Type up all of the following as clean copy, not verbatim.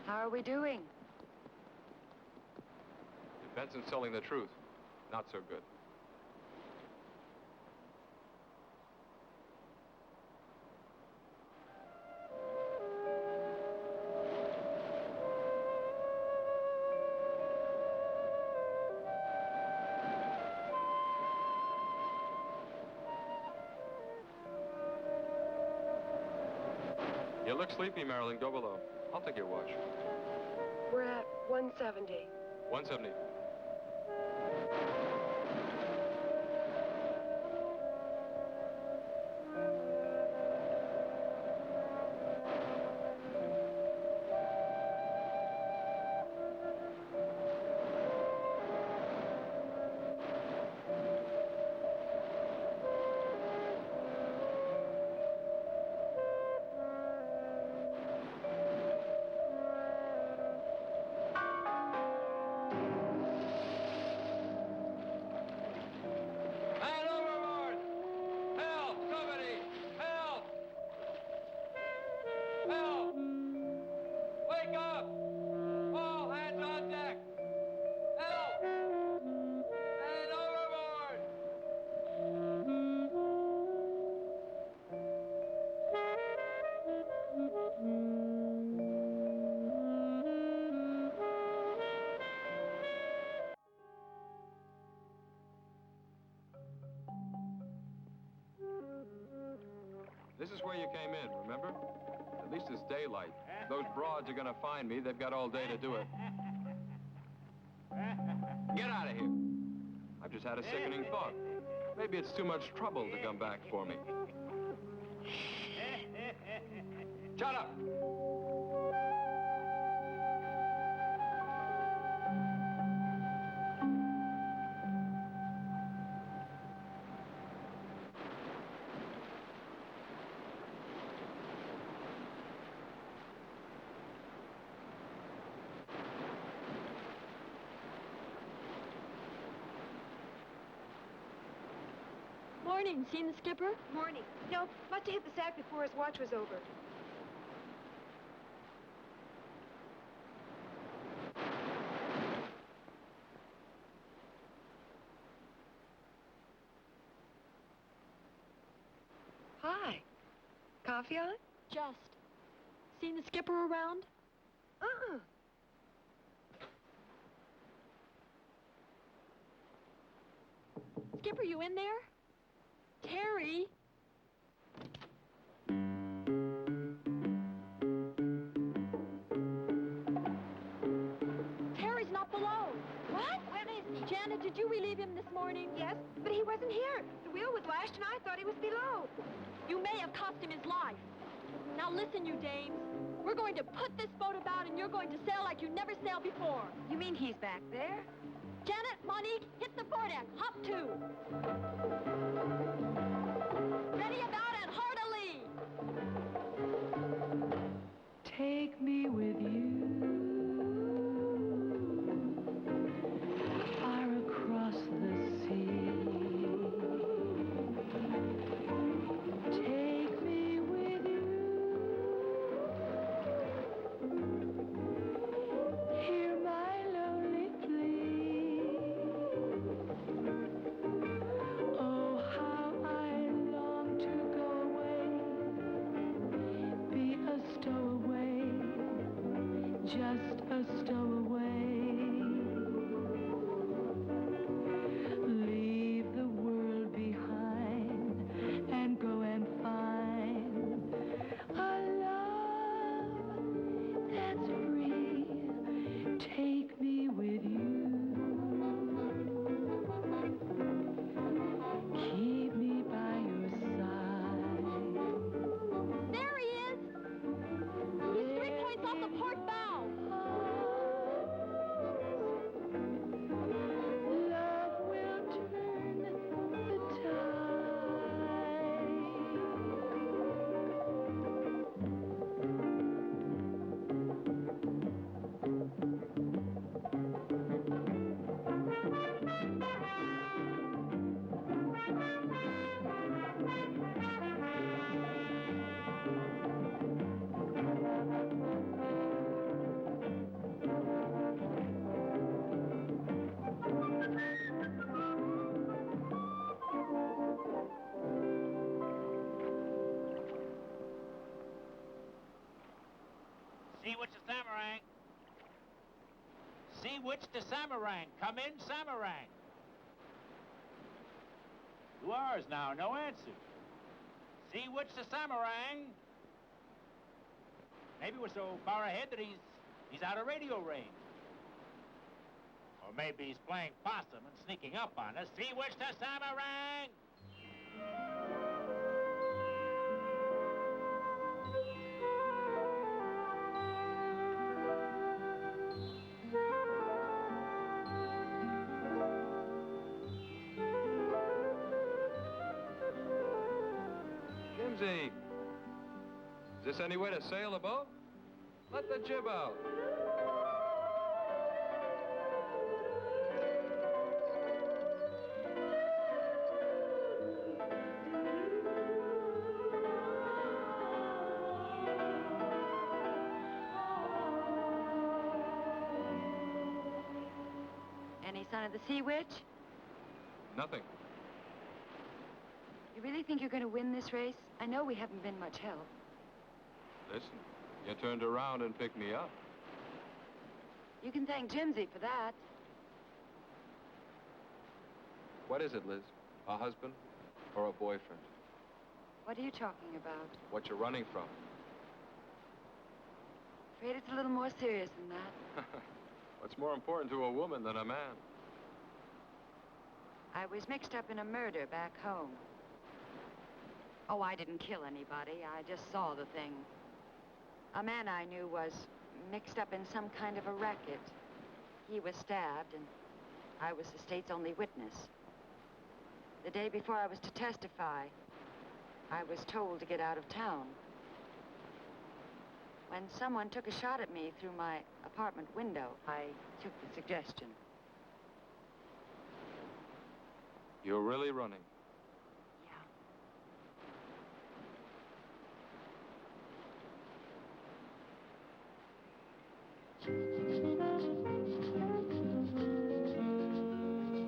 How are we doing? Benson's telling the truth. Not so good. You look sleepy, Marilyn. Go below. I'll take your watch. We're at 170. 170. This is where you came in, remember? At least it's daylight. Those broads are gonna find me. They've got all day to do it. Get out of here. I've just had a sickening thought. Maybe it's too much trouble to come back for me. Shut up! Morning. Seen the skipper? Morning. No, must have hit the sack before his watch was over. Hi. Coffee on? Just. Seen the skipper around? Uh-uh. Skipper, you in there? Terry? Terry's not below. What? Where is he? Janet, did you relieve him this morning? Yes, but he wasn't here. The wheel was lashed and I thought he was below. You may have cost him his life. Now listen, you dames. We're going to put this boat about and you're going to sail like you never sailed before. You mean he's back there? Janet, Monique, hit the foredeck. Hop to. Ready about and hard alee. Take me with you far across the sea. Take me with you. Hear my lonely plea. Oh, how I long to go away, be a stowaway, just a stowaway. Leave the world behind and go and find a love that's free. Take me with you. Keep me by your side. There he is. He's 3 points off the port bow. See which the Samarang. See which the Samarang. Come in, Samarang. 2 hours now, no answer. See which the Samarang. Maybe we're so far ahead that he's out of radio range. Or maybe he's playing possum and sneaking up on us. See which the Samarang. Jimsy, is this any way to sail a boat? Let the jib out. Any sign of the sea witch? Nothing. You really think you're going to win this race? I know we haven't been much help. Listen, you turned around and picked me up. You can thank Jimsy for that. What is it, Liz? A husband or a boyfriend? What are you talking about? What you're running from? Afraid it's a little more serious than that. What's more important to a woman than a man? I was mixed up in a murder back home. Oh, I didn't kill anybody. I just saw the thing. A man I knew was mixed up in some kind of a racket. He was stabbed, and I was the state's only witness. The day before I was to testify, I was told to get out of town. When someone took a shot at me through my apartment window, I took the suggestion. You're really running? Yeah.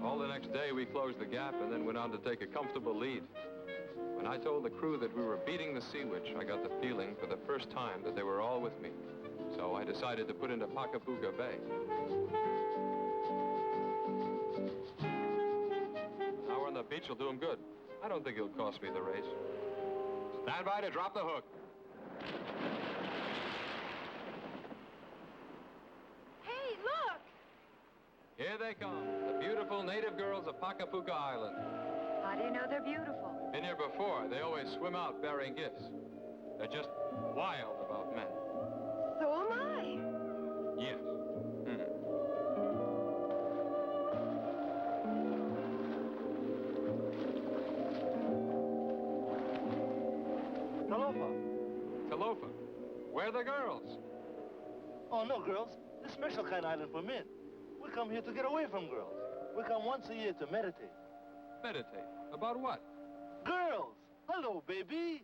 All the next day, we closed the gap and then went on to take a comfortable lead. When I told the crew that we were beating the Sea Witch, I got the feeling for the first time that they were all with me. So I decided to put into Pacapuga Bay. An hour on the beach will do him good. I don't think it'll cost me the race. Stand by to drop the hook. Hey, look! Here they come, the beautiful native girls of Pacapuga Island. How do you know they're beautiful? Been here before. They always swim out bearing gifts. They're just wild about men. So am I. Yes. Talofa. Talofa. Where are the girls? Oh, no, girls. This special kind of island for men. We come here to get away from girls. We come once a year to meditate. Meditate. About what? Girls! Hello, baby!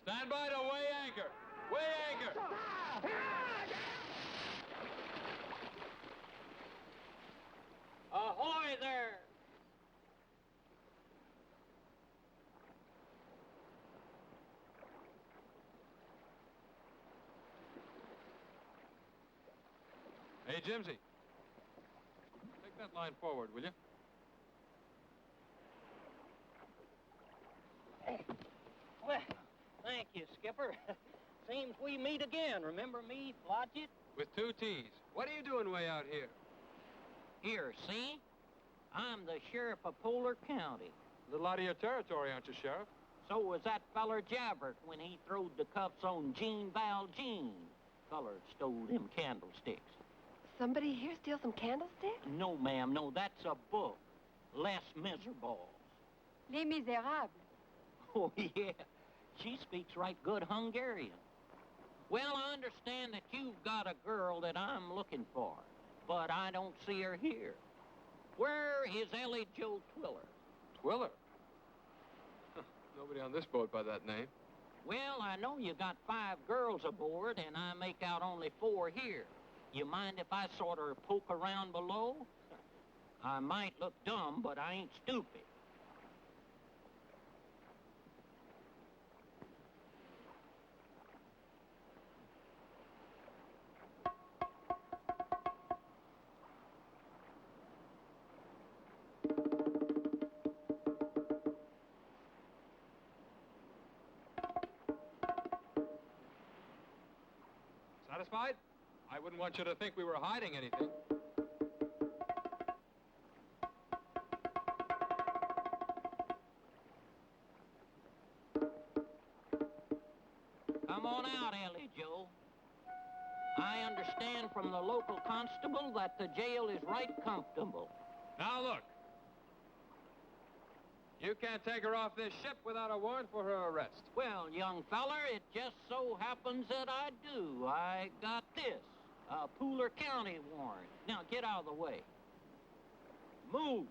Stand by to weigh anchor. Weigh anchor. Ahoy there! Hey, Jimsy. Take that line forward, will you? Well, thank you, Skipper. Seems we meet again. Remember me, Flodgett? With 2 T's. What are you doing way out here? Here, see? I'm the sheriff of Polar County. A little out of your territory, aren't you, Sheriff? So was that feller Jabbert when he throwed the cuffs on Jeanne Jeanne. Feller stole them candlesticks. Somebody here steal some candlesticks? No, ma'am, no, that's a book. Les Miserables. Les Miserables. Oh, yeah. She speaks right good Hungarian. Well, I understand that you've got a girl that I'm looking for, but I don't see her here. Where is Ellie Jo Twiller? Twiller? Nobody on this boat by that name. Well, I know you got 5 girls aboard, and I make out only 4 here. You mind if I sort of poke around below? I might look dumb, but I ain't stupid. Satisfied? I wouldn't want you to think we were hiding anything. Come on out, Ellie Joe. I understand from the local constable that the jail is right comfortable. Now look. You can't take her off this ship without a warrant for her arrest. Well, young feller, it just so happens that I do. I got this, a Pooler County warrant. Now, get out of the way. Move.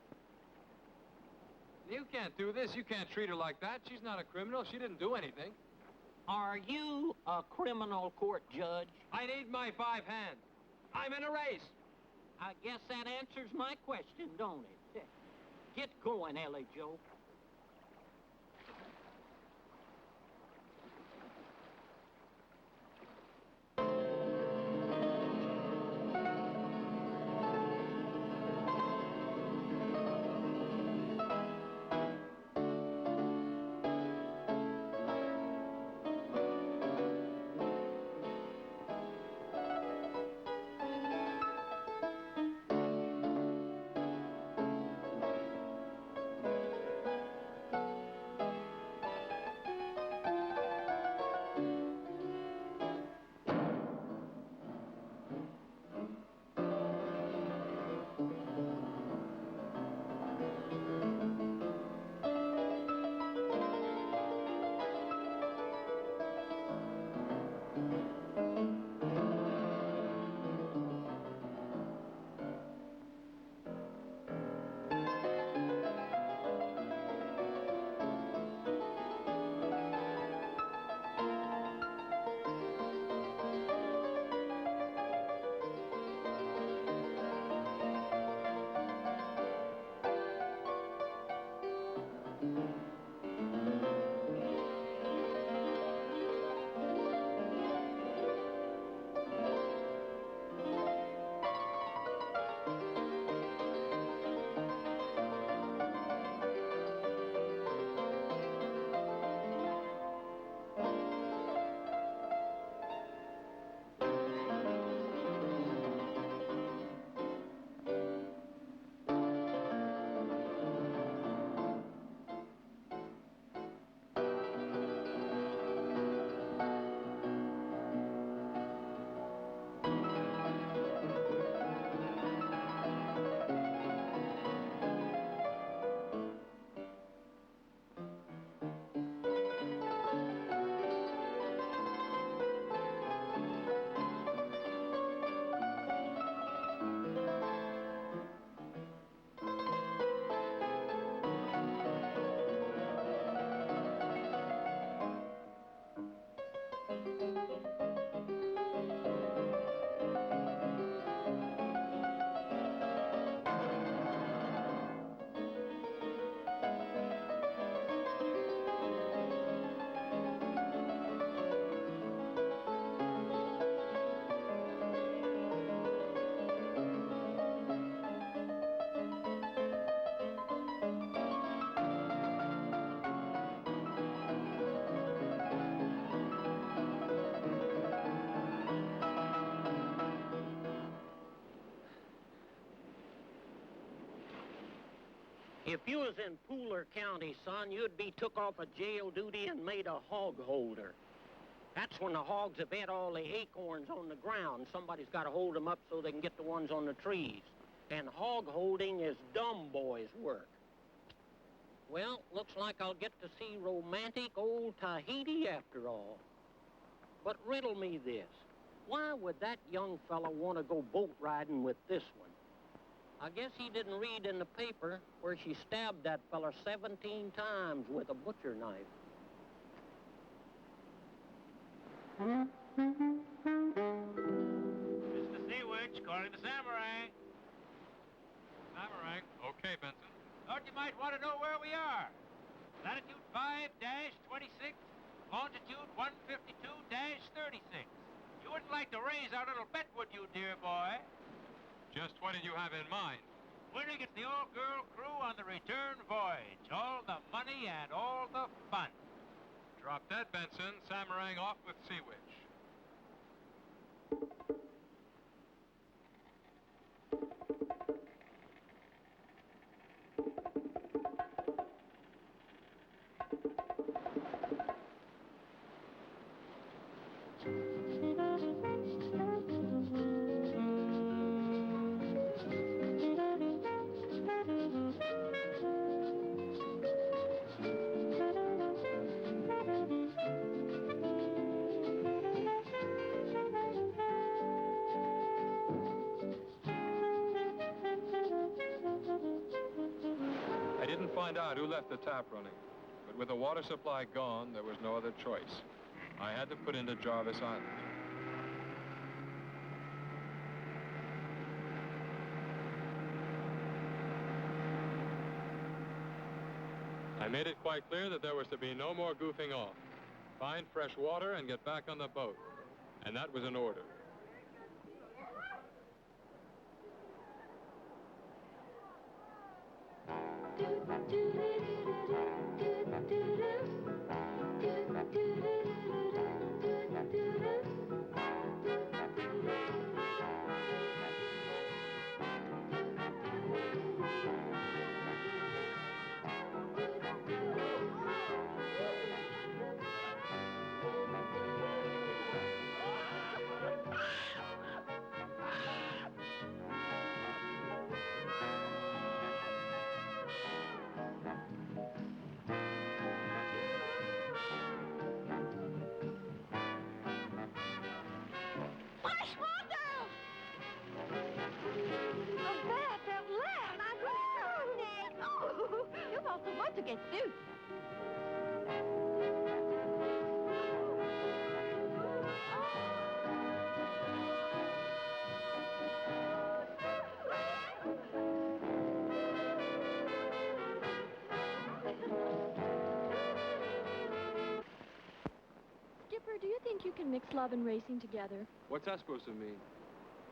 You can't do this. You can't treat her like that. She's not a criminal. She didn't do anything. Are you a criminal court judge? I need my 5 hands. I'm in a race. I guess that answers my question, don't it? Get going, Ellie Joe. If you was in Pooler County, son, you'd be took off of jail duty and made a hog holder. That's when the hogs have ate all the acorns on the ground. Somebody's got to hold them up so they can get the ones on the trees. And hog holding is dumb boys' work. Well, looks like I'll get to see romantic old Tahiti after all. But riddle me this. Why would that young fella want to go boat riding with this one? I guess he didn't read in the paper where she stabbed that fella 17 times with a butcher knife. Mr. Sea-Witch, calling the Samarang. Samarang. Okay, Benson. Thought you might want to know where we are. Latitude 5-26, longitude 152-36. You wouldn't like to raise our little bet, would you, dear boy? Just what did you have in mind? Winner gets the all-girl crew on the return voyage. All the money and all the fun. Drop that, Benson. Samarang off with Sea Witch. couldn't find out who left the tap running, but with the water supply gone, there was no other choice. I had to put into Jarvis Island. I made it quite clear that there was to be no more goofing off. Find fresh water and get back on the boat. And that was an order. To get through. Skipper, do you think you can mix love and racing together? What's that supposed to mean?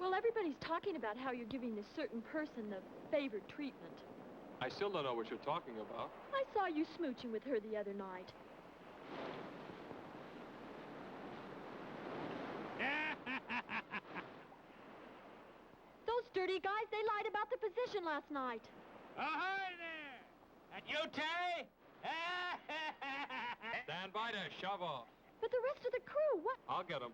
Well, everybody's talking about how you're giving this certain person the favored treatment. I still don't know what you're talking about. I saw you smooching with her the other night. Those dirty guys, they lied about the position last night. Ahoy there! That you, Terry? Stand by to shove off. But the rest of the crew, what? I'll get them.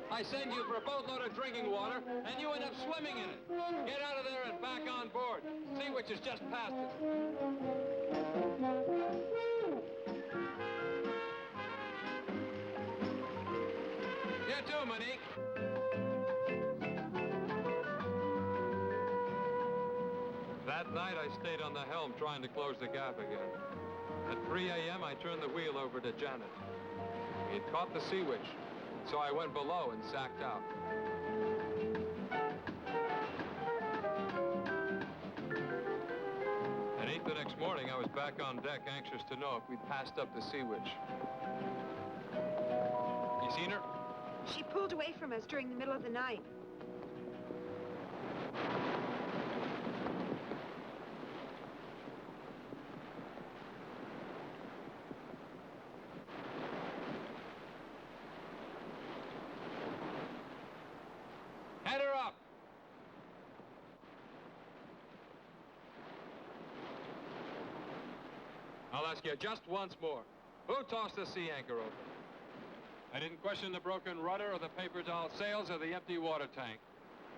I send you for a boatload of drinking water, and you end up swimming in it. Get out of there and back on board. Sea Witch has just passed it. You too, Monique. That night, I stayed on the helm trying to close the gap again. At 3 a.m., I turned the wheel over to Janet. He had caught the Sea Witch. So I went below and sacked out. At 8 the next morning, I was back on deck, anxious to know if we'd passed up the Sea Witch. You seen her? She pulled away from us during the middle of the night. Head her up! I'll ask you just once more. Who tossed the sea anchor open? I didn't question the broken rudder or the paper doll sails or the empty water tank.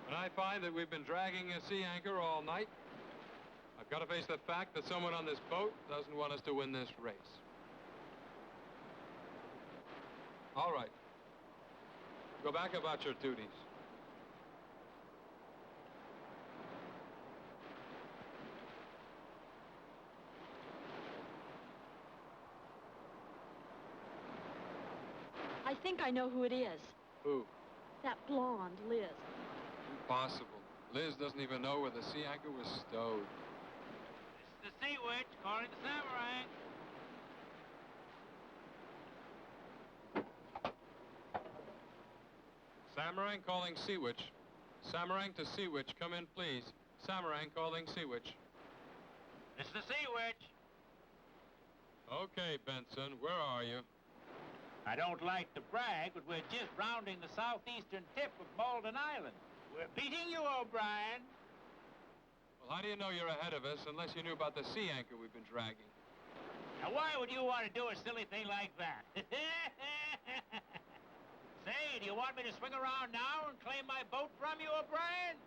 When I find that we've been dragging a sea anchor all night, I've got to face the fact that someone on this boat doesn't want us to win this race. All right. Go back about your duties. I think I know who it is. Who? That blonde, Liz. Impossible. Liz doesn't even know where the sea anchor was stowed. This is Sea Witch calling the Samurai. Samarang calling Sea Witch. Samarang to Sea Witch, come in, please. Samarang calling Sea Witch. This is the Sea Witch. Okay, Benson, where are you? I don't like to brag, but we're just rounding the southeastern tip of Malden Island. We're beating you, O'Brien. Well, how do you know you're ahead of us unless you knew about the sea anchor we've been dragging? Now, why would you want to do a silly thing like that? Say, do you want me to swing around now and claim my boat from you, O'Brien?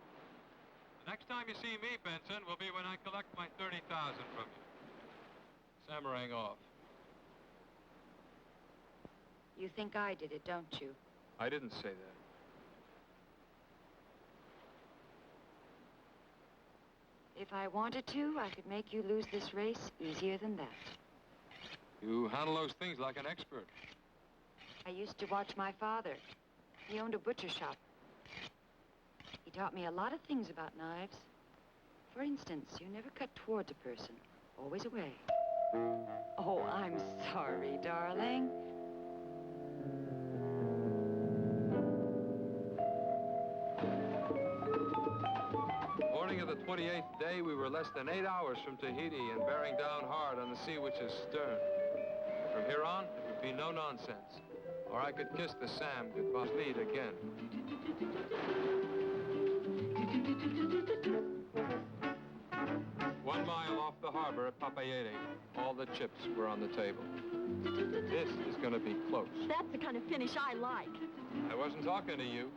The next time you see me, Benson, will be when I collect my $30,000 from you. Samarang off. You think I did it, don't you? I didn't say that. If I wanted to, I could make you lose this race easier than that. You handle those things like an expert. I used to watch my father. He owned a butcher shop. He taught me a lot of things about knives. For instance, you never cut towards a person, always away. Oh, I'm sorry, darling. Morning of the 28th day, we were less than 8 hours from Tahiti and bearing down hard on the Sea Witch's stern. From here on, it would be no nonsense, or I could kiss the Sam goodbye lead again. One mile off the harbor at Papayete, all the chips were on the table. This is going to be close. That's the kind of finish I like. I wasn't talking to you.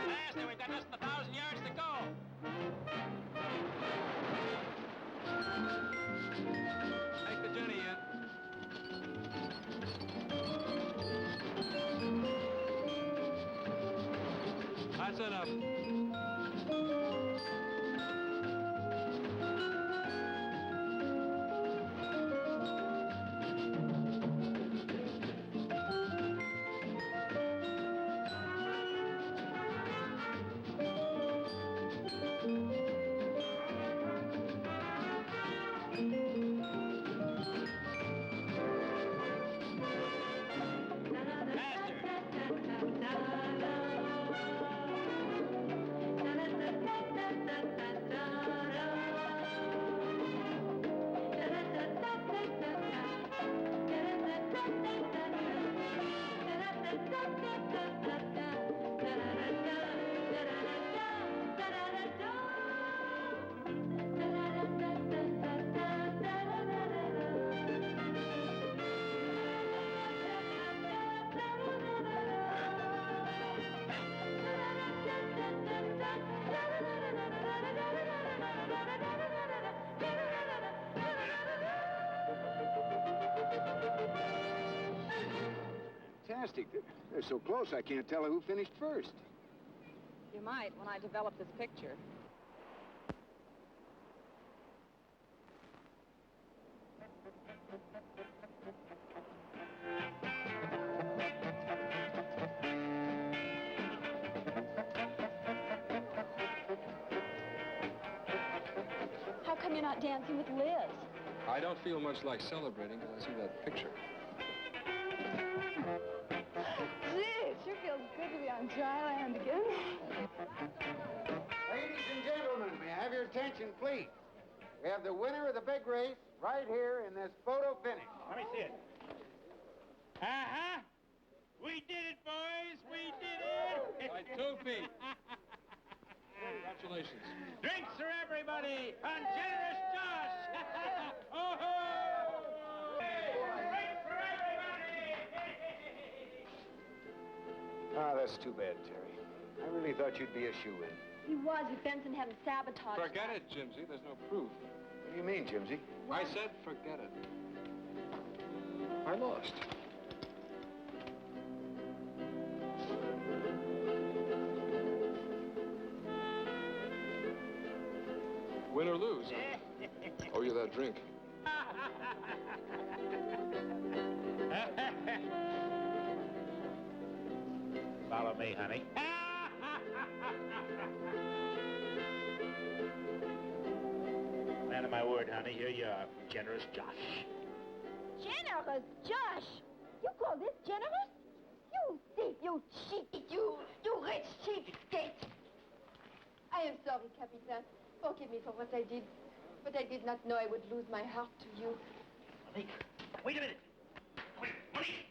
Master, we've got less than 1,000 yards to go. Take the Jenny in. That's enough. Fantastic. They're so close, I can't tell who finished first. You might when I develop this picture. How come you're not dancing with Liz? I don't feel much like celebrating till I see that picture. Gee, it sure feels good to be on dry land again. Ladies and gentlemen, may I have your attention, please? We have the winner of the big race right here in this photo finish. Let me see it. Uh-huh. We did it, boys. We did it. By 2 feet. Congratulations. Drinks for everybody on Generous Josh. Oh-ho! Drinks for everybody. Ah, that's too bad, Terry. I really thought you'd be a shoo-in. He was if Benson hadn't sabotaged. Forget it, Jimsy. There's no proof. What do you mean, Jimsy? I said forget it. I lost. Win or lose. Owe you that drink. Follow me, honey. Man of my word, honey, here you are, generous Josh. Generous Josh? You call this generous? You thief, you cheat, you rich cheapskate. I am sorry, Captain. Forgive me for what I did. But I did not know I would lose my heart to you. Monique, wait a minute.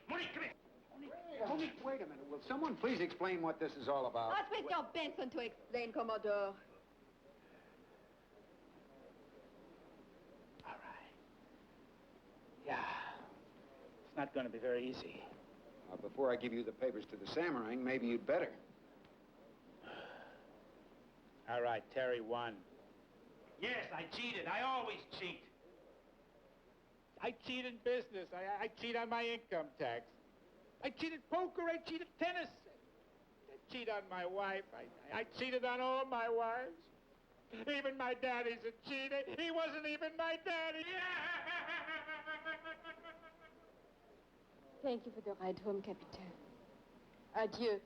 Monique, come here. Monique, wait a minute. Will someone please explain what this is all about? Ask Mr. Benson to explain, Commodore. All right. Yeah. It's not going to be very easy. Before I give you the papers to the samurai, maybe you'd better. All right, Terry won. Yes, I cheated. I always cheat. I cheat in business. I cheat on my income tax. I cheated poker. I cheated tennis. I cheat on my wife. I cheated on all my wives. Even my daddy's a cheater. He wasn't even my daddy. Thank you for the ride home, Captain. Adieu.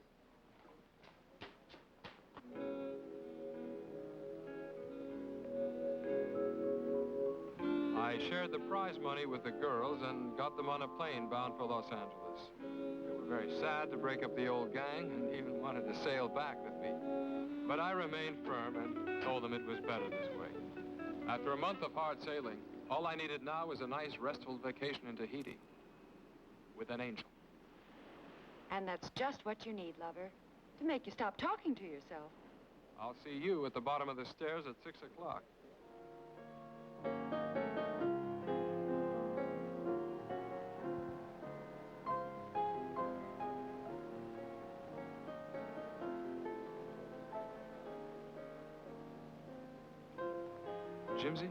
I shared the prize money with the girls and got them on a plane bound for Los Angeles. They were very sad to break up the old gang and even wanted to sail back with me. But I remained firm and told them it was better this way. After a month of hard sailing, all I needed now was a nice, restful vacation in Tahiti with an angel. And that's just what you need, lover, to make you stop talking to yourself. I'll see you at the bottom of the stairs at 6 o'clock. Jimsy?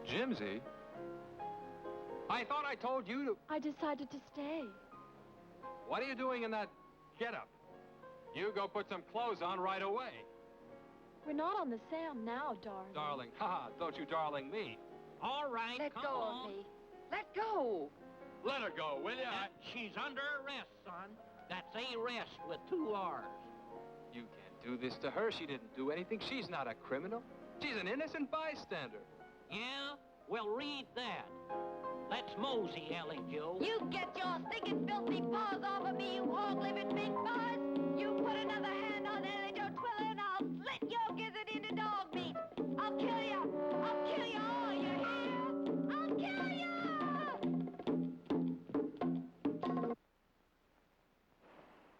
Jimsy? I thought I told you to... I decided to stay. What are you doing in that getup? You go put some clothes on right away. We're not on the Sam now, darling. Darling, haha, don't you darling me. All right, Let come go on. of me. Let go. Let her go, will ya? She's under arrest, son. That's arrest with 2 R's. You can't do this to her. She didn't do anything. She's not a criminal. She's an innocent bystander. Yeah? Well, read that. Let's mosey, Ellie Joe. You get your stinking filthy paws off of me, you hog-living mink paws! You put another hand on Ellie Joe Twiller and I'll slit your gizzard into dog meat! I'll kill you! I'll kill you all, you hear? I'll kill you!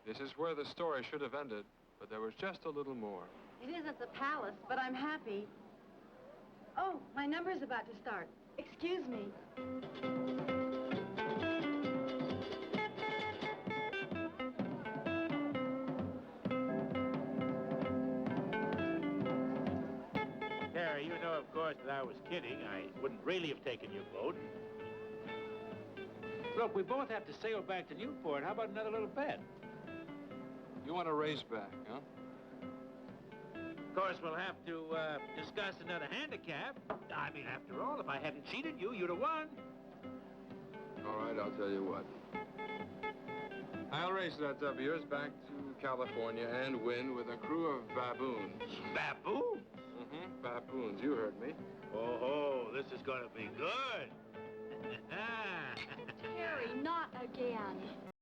This is where the story should have ended, but there was just a little more. It isn't the palace, but I'm happy. Oh, my number's about to start. Excuse me. Terry, you know, of course, that I was kidding. I wouldn't really have taken your boat. Look, we both have to sail back to Newport. How about another little bet? You want to race back, huh? Of course, we'll have to discuss another handicap. I mean, after all, if I hadn't cheated you, you'd have won. All right, I'll tell you what. I'll race that of yours back to California and win with a crew of baboons. Baboon? Mm-hmm, baboons. You heard me. Oh, this is going to be good. Terry, not again.